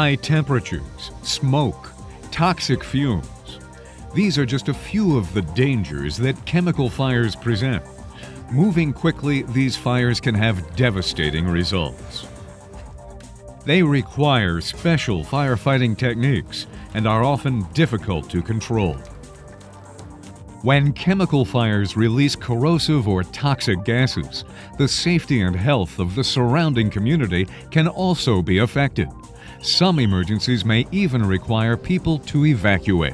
High temperatures, smoke, toxic fumes. These are just a few of the dangers that chemical fires present. Moving quickly, these fires can have devastating results. They require special firefighting techniques and are often difficult to control. When chemical fires release corrosive or toxic gases, the safety and health of the surrounding community can also be affected. Some emergencies may even require people to evacuate.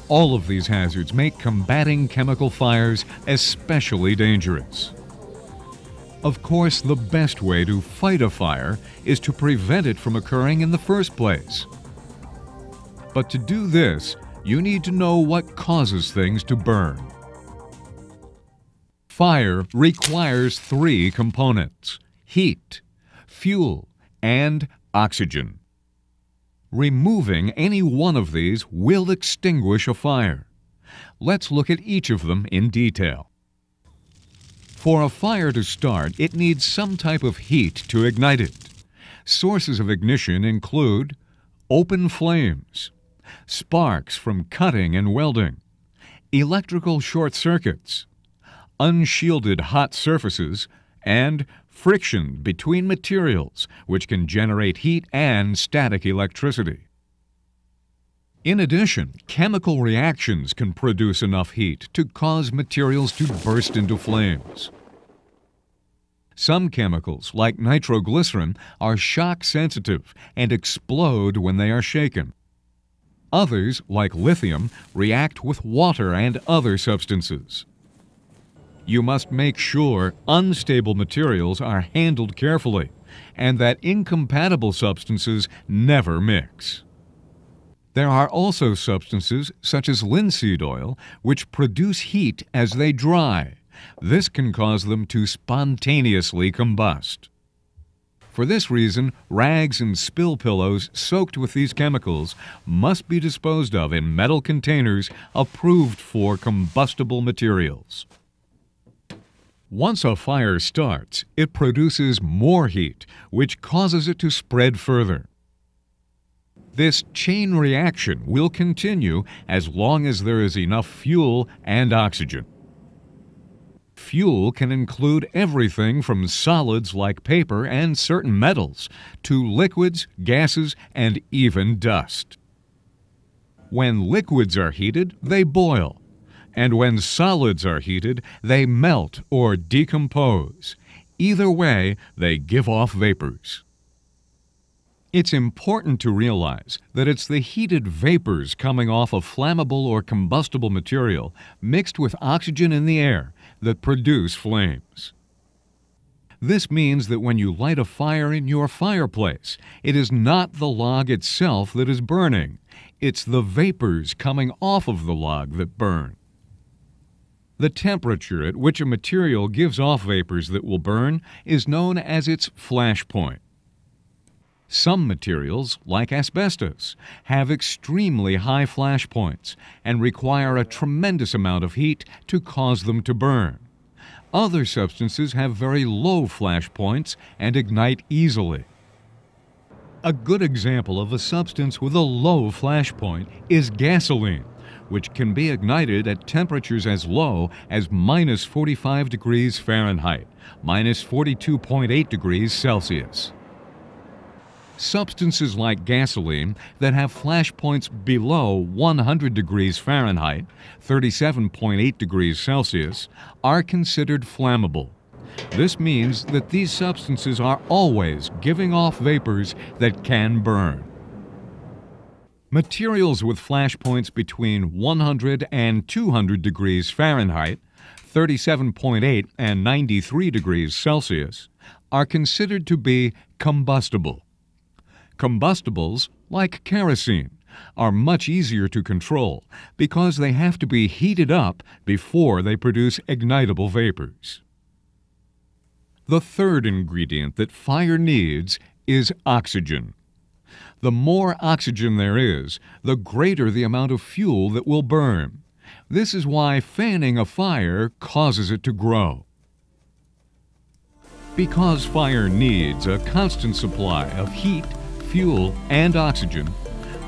All of these hazards make combating chemical fires especially dangerous. Of course, the best way to fight a fire is to prevent it from occurring in the first place. But to do this, you need to know what causes things to burn. Fire requires three components: heat, fuel, and oxygen. Removing any one of these will extinguish a fire. Let's look at each of them in detail. For a fire to start, it needs some type of heat to ignite it. Sources of ignition include open flames, sparks from cutting and welding, electrical short circuits, unshielded hot surfaces, and friction between materials, which can generate heat and static electricity. In addition, chemical reactions can produce enough heat to cause materials to burst into flames. Some chemicals, like nitroglycerin, are shock sensitive and explode when they are shaken. Others, like lithium, react with water and other substances. You must make sure unstable materials are handled carefully and that incompatible substances never mix. There are also substances, such as linseed oil, which produce heat as they dry. This can cause them to spontaneously combust. For this reason, rags and spill pillows soaked with these chemicals must be disposed of in metal containers approved for combustible materials. Once a fire starts, it produces more heat, which causes it to spread further. This chain reaction will continue as long as there is enough fuel and oxygen. Fuel can include everything from solids like paper and certain metals to liquids, gases, and even dust. When liquids are heated, they boil, and when solids are heated, they melt or decompose. Either way, they give off vapors. It's important to realize that it's the heated vapors coming off a flammable or combustible material mixed with oxygen in the air that produce flames. This means that when you light a fire in your fireplace, it is not the log itself that is burning. It's the vapors coming off of the log that burn. The temperature at which a material gives off vapors that will burn is known as its flash point. Some materials, like asbestos, have extremely high flash points and require a tremendous amount of heat to cause them to burn. Other substances have very low flash points and ignite easily. A good example of a substance with a low flash point is gasoline, which can be ignited at temperatures as low as minus 45 degrees Fahrenheit, minus 42.8 degrees Celsius. Substances like gasoline that have flash points below 100 degrees Fahrenheit, 37.8 degrees Celsius, are considered flammable. This means that these substances are always giving off vapors that can burn. Materials with flash points between 100 and 200 degrees Fahrenheit, 37.8 and 93 degrees Celsius, are considered to be combustible. Combustibles, like kerosene, are much easier to control because they have to be heated up before they produce ignitable vapors. The third ingredient that fire needs is oxygen. The more oxygen there is, the greater the amount of fuel that will burn. This is why fanning a fire causes it to grow. Because fire needs a constant supply of heat, fuel, and oxygen,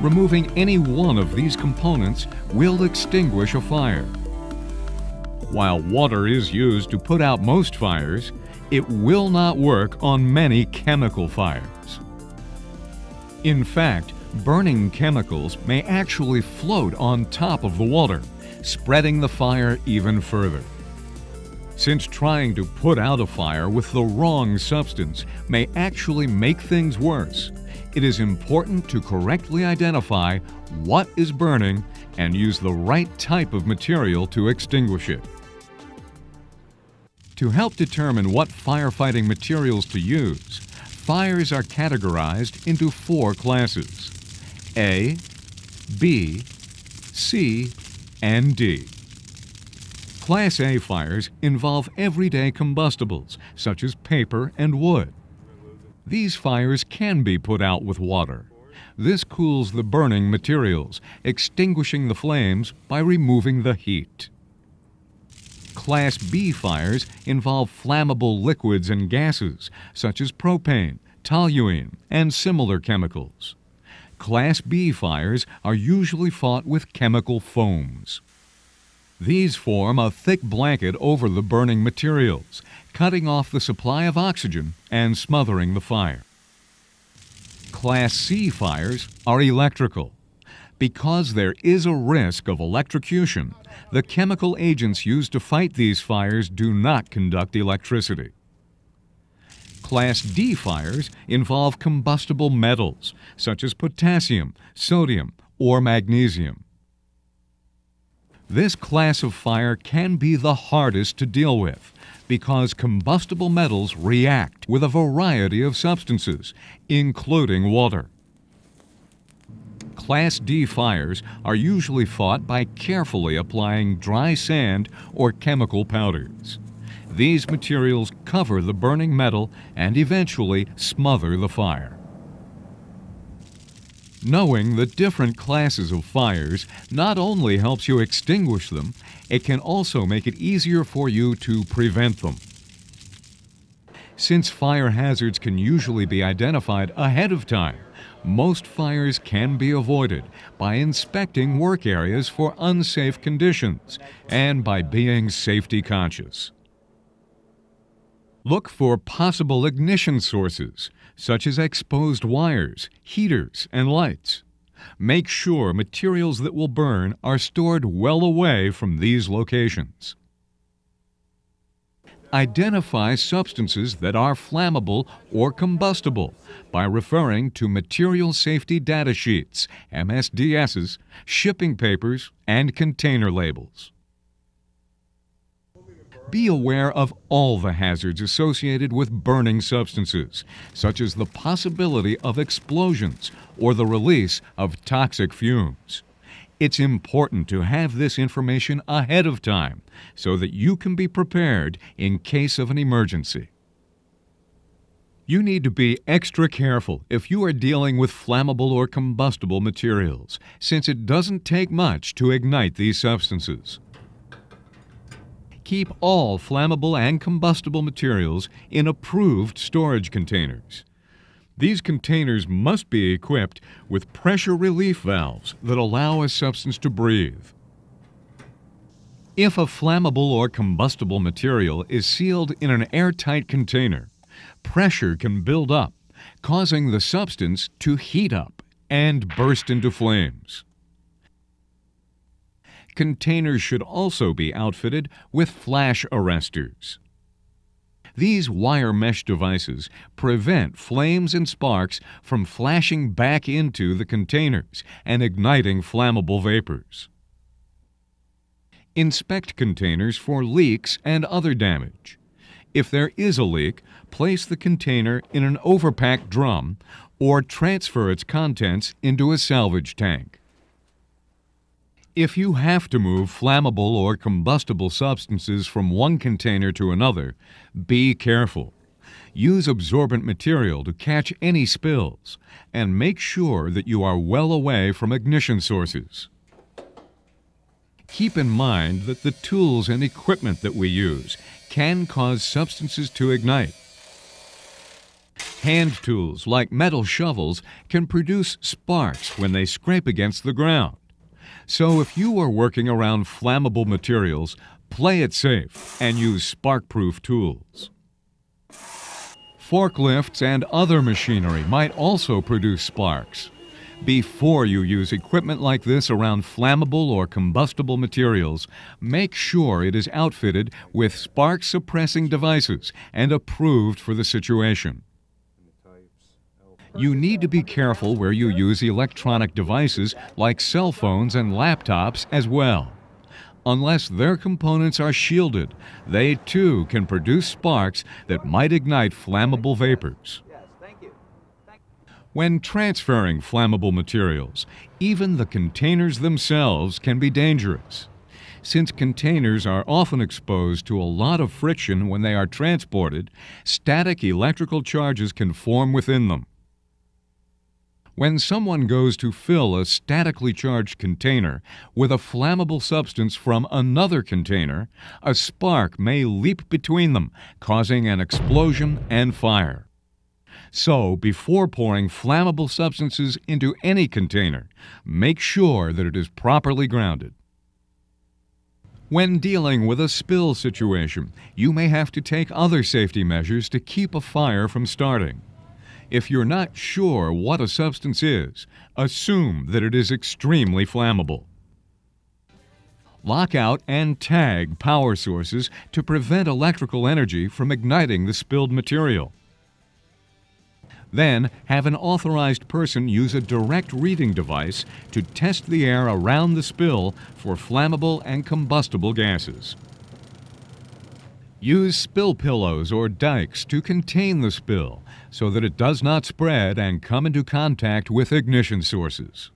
removing any one of these components will extinguish a fire. While water is used to put out most fires, it will not work on many chemical fires. In fact, burning chemicals may actually float on top of the water, spreading the fire even further. Since trying to put out a fire with the wrong substance may actually make things worse, it is important to correctly identify what is burning and use the right type of material to extinguish it. To help determine what firefighting materials to use, fires are categorized into 4 classes: A, B, C, and D. Class A fires involve everyday combustibles, such as paper and wood. These fires can be put out with water. This cools the burning materials, extinguishing the flames by removing the heat. Class B fires involve flammable liquids and gases, such as propane, toluene, and similar chemicals. Class B fires are usually fought with chemical foams. These form a thick blanket over the burning materials, cutting off the supply of oxygen and smothering the fire. Class C fires are electrical. Because there is a risk of electrocution, the chemical agents used to fight these fires do not conduct electricity. Class D fires involve combustible metals, such as potassium, sodium, or magnesium. This class of fire can be the hardest to deal with because combustible metals react with a variety of substances, including water. Class D fires are usually fought by carefully applying dry sand or chemical powders. These materials cover the burning metal and eventually smother the fire. Knowing the different classes of fires not only helps you extinguish them, it can also make it easier for you to prevent them. Since fire hazards can usually be identified ahead of time, most fires can be avoided by inspecting work areas for unsafe conditions and by being safety conscious. Look for possible ignition sources, such as exposed wires, heaters, and lights. Make sure materials that will burn are stored well away from these locations. Identify substances that are flammable or combustible by referring to material safety data sheets, MSDSs, shipping papers, and container labels. Be aware of all the hazards associated with burning substances, such as the possibility of explosions or the release of toxic fumes. It's important to have this information ahead of time so that you can be prepared in case of an emergency. You need to be extra careful if you are dealing with flammable or combustible materials, since it doesn't take much to ignite these substances. Keep all flammable and combustible materials in approved storage containers. These containers must be equipped with pressure relief valves that allow a substance to breathe. If a flammable or combustible material is sealed in an airtight container, pressure can build up, causing the substance to heat up and burst into flames. Containers should also be outfitted with flash arresters. These wire mesh devices prevent flames and sparks from flashing back into the containers and igniting flammable vapors. Inspect containers for leaks and other damage. If there is a leak, place the container in an overpacked drum or transfer its contents into a salvage tank. If you have to move flammable or combustible substances from one container to another, be careful. Use absorbent material to catch any spills, and make sure that you are well away from ignition sources. Keep in mind that the tools and equipment that we use can cause substances to ignite. Hand tools like metal shovels can produce sparks when they scrape against the ground. So if you are working around flammable materials, play it safe and use spark-proof tools. Forklifts and other machinery might also produce sparks. Before you use equipment like this around flammable or combustible materials, make sure it is outfitted with spark-suppressing devices and approved for the situation. You need to be careful where you use electronic devices like cell phones and laptops as well. Unless their components are shielded, they too can produce sparks that might ignite flammable vapors. When transferring flammable materials, even the containers themselves can be dangerous. Since containers are often exposed to a lot of friction when they are transported, static electrical charges can form within them. When someone goes to fill a statically charged container with a flammable substance from another container, a spark may leap between them, causing an explosion and fire. So, before pouring flammable substances into any container, make sure that it is properly grounded. When dealing with a spill situation, you may have to take other safety measures to keep a fire from starting. If you're not sure what a substance is, assume that it is extremely flammable. Lock out and tag power sources to prevent electrical energy from igniting the spilled material. Then, have an authorized person use a direct reading device to test the air around the spill for flammable and combustible gases. Use spill pillows or dikes to contain the spill so that it does not spread and come into contact with ignition sources.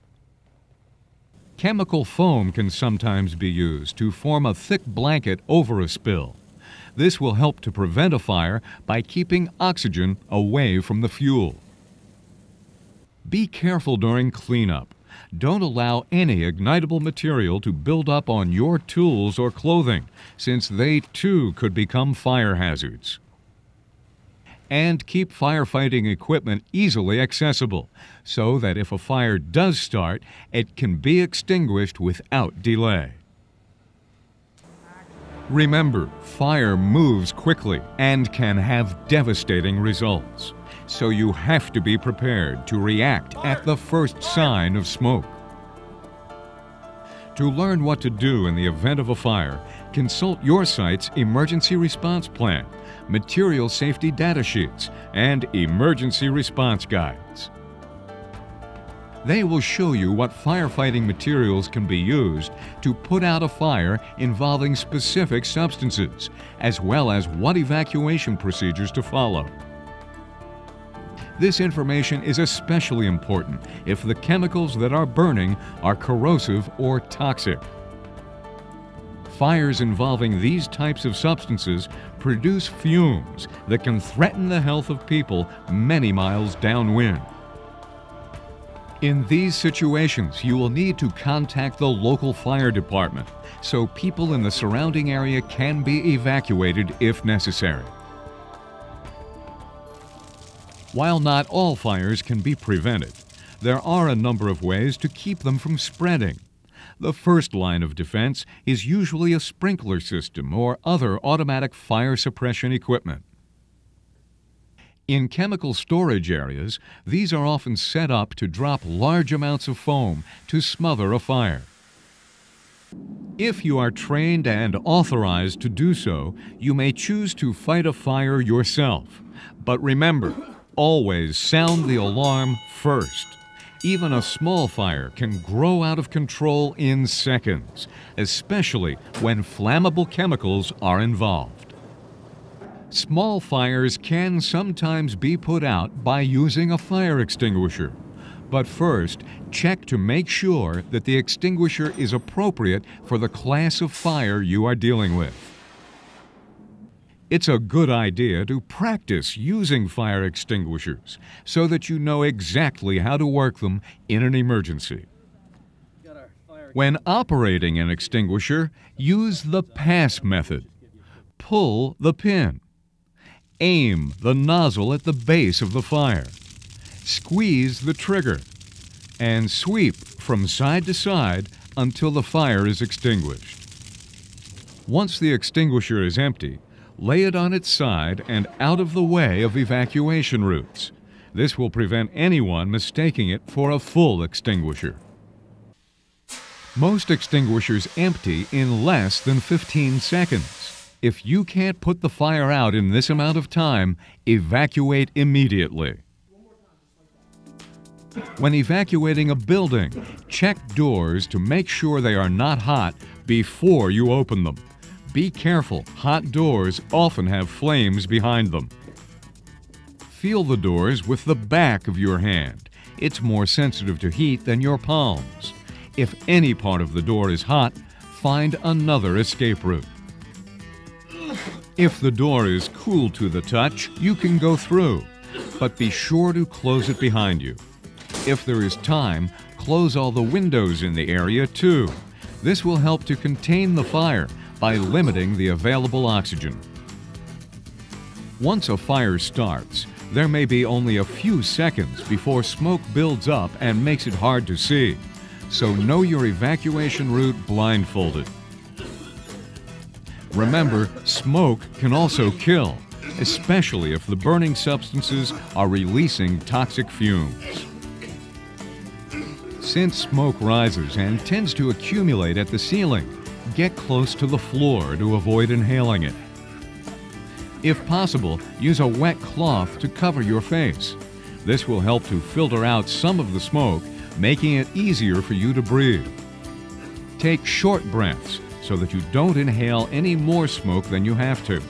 Chemical foam can sometimes be used to form a thick blanket over a spill. This will help to prevent a fire by keeping oxygen away from the fuel. Be careful during cleanup. Don't allow any ignitable material to build up on your tools or clothing, since they too could become fire hazards. And keep firefighting equipment easily accessible, so that if a fire does start, it can be extinguished without delay. Remember, fire moves quickly and can have devastating results. So you have to be prepared to react at the first sign of smoke. To learn what to do in the event of a fire, consult your site's emergency response plan, material safety data sheets, and emergency response guides. They will show you what firefighting materials can be used to put out a fire involving specific substances, as well as what evacuation procedures to follow. This information is especially important if the chemicals that are burning are corrosive or toxic. Fires involving these types of substances produce fumes that can threaten the health of people many miles downwind. In these situations, you will need to contact the local fire department so people in the surrounding area can be evacuated if necessary. While not all fires can be prevented, there are a number of ways to keep them from spreading. The first line of defense is usually a sprinkler system or other automatic fire suppression equipment. In chemical storage areas, these are often set up to drop large amounts of foam to smother a fire. If you are trained and authorized to do so, you may choose to fight a fire yourself. But remember, always sound the alarm first. Even a small fire can grow out of control in seconds, especially when flammable chemicals are involved. Small fires can sometimes be put out by using a fire extinguisher. But first, check to make sure that the extinguisher is appropriate for the class of fire you are dealing with. It's a good idea to practice using fire extinguishers so that you know exactly how to work them in an emergency. When operating an extinguisher, use the pass method. Pull the pin. Aim the nozzle at the base of the fire. Squeeze the trigger and sweep from side to side until the fire is extinguished. Once the extinguisher is empty, lay it on its side and out of the way of evacuation routes. This will prevent anyone mistaking it for a full extinguisher. Most extinguishers empty in less than 15 seconds. If you can't put the fire out in this amount of time, evacuate immediately. When evacuating a building, check doors to make sure they are not hot before you open them. Be careful, hot doors often have flames behind them. Feel the doors with the back of your hand. It's more sensitive to heat than your palms. If any part of the door is hot, find another escape route. If the door is cool to the touch, you can go through, but be sure to close it behind you. If there is time, close all the windows in the area too. This will help to contain the fire by limiting the available oxygen. Once a fire starts, there may be only a few seconds before smoke builds up and makes it hard to see. So know your evacuation route blindfolded. Remember, smoke can also kill, especially if the burning substances are releasing toxic fumes. Since smoke rises and tends to accumulate at the ceiling, get close to the floor to avoid inhaling it. If possible, use a wet cloth to cover your face. This will help to filter out some of the smoke, making it easier for you to breathe. Take short breaths so that you don't inhale any more smoke than you have to.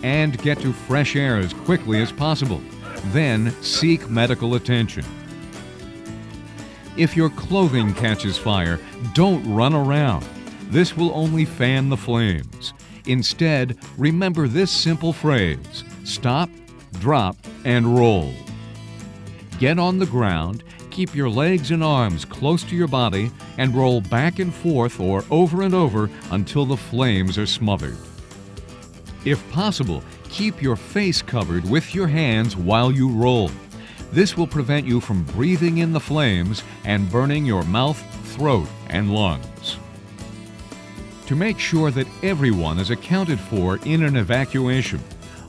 And get to fresh air as quickly as possible. Then seek medical attention. If your clothing catches fire, don't run around. This will only fan the flames. Instead, remember this simple phrase: stop, drop, and roll. Get on the ground, keep your legs and arms close to your body, and roll back and forth or over and over until the flames are smothered. If possible, keep your face covered with your hands while you roll. This will prevent you from breathing in the flames and burning your mouth, throat, and lungs. To make sure that everyone is accounted for in an evacuation,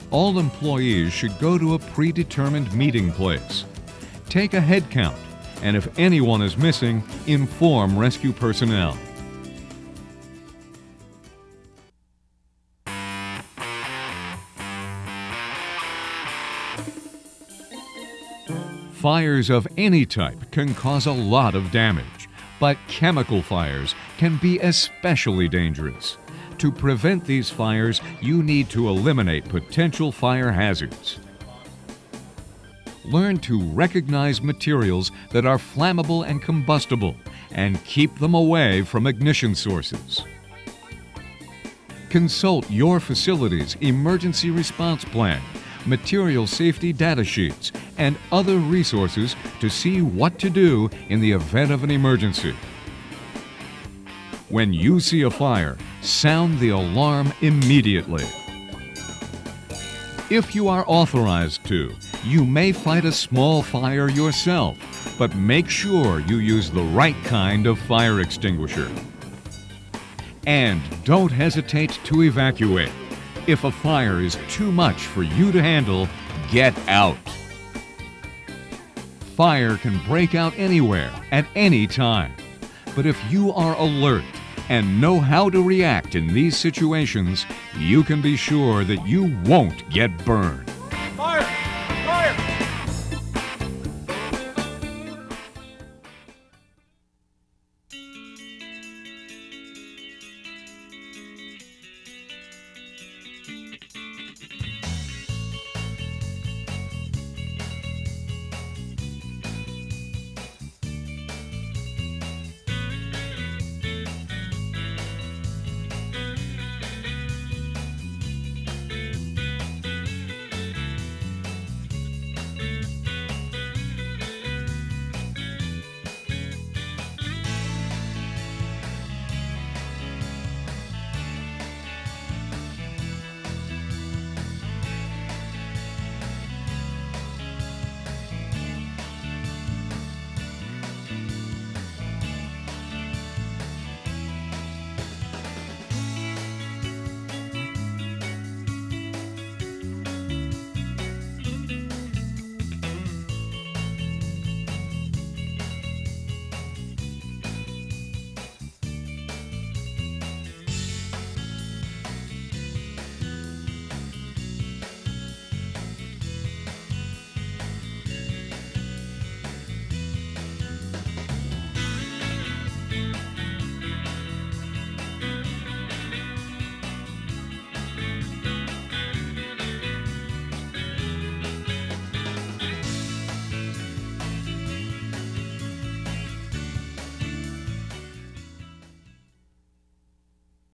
all employees should go to a predetermined meeting place. Take a head count, and if anyone is missing, inform rescue personnel. Fires of any type can cause a lot of damage, but chemical fires can be especially dangerous. To prevent these fires, you need to eliminate potential fire hazards. Learn to recognize materials that are flammable and combustible and keep them away from ignition sources. Consult your facility's emergency response plan, material safety data sheets, and other resources to see what to do in the event of an emergency. When you see a fire, sound the alarm immediately. If you are authorized to, you may fight a small fire yourself, but make sure you use the right kind of fire extinguisher. And don't hesitate to evacuate. If a fire is too much for you to handle, get out. Fire can break out anywhere, at any time. But if you are alert and know how to react in these situations, you can be sure that you won't get burned.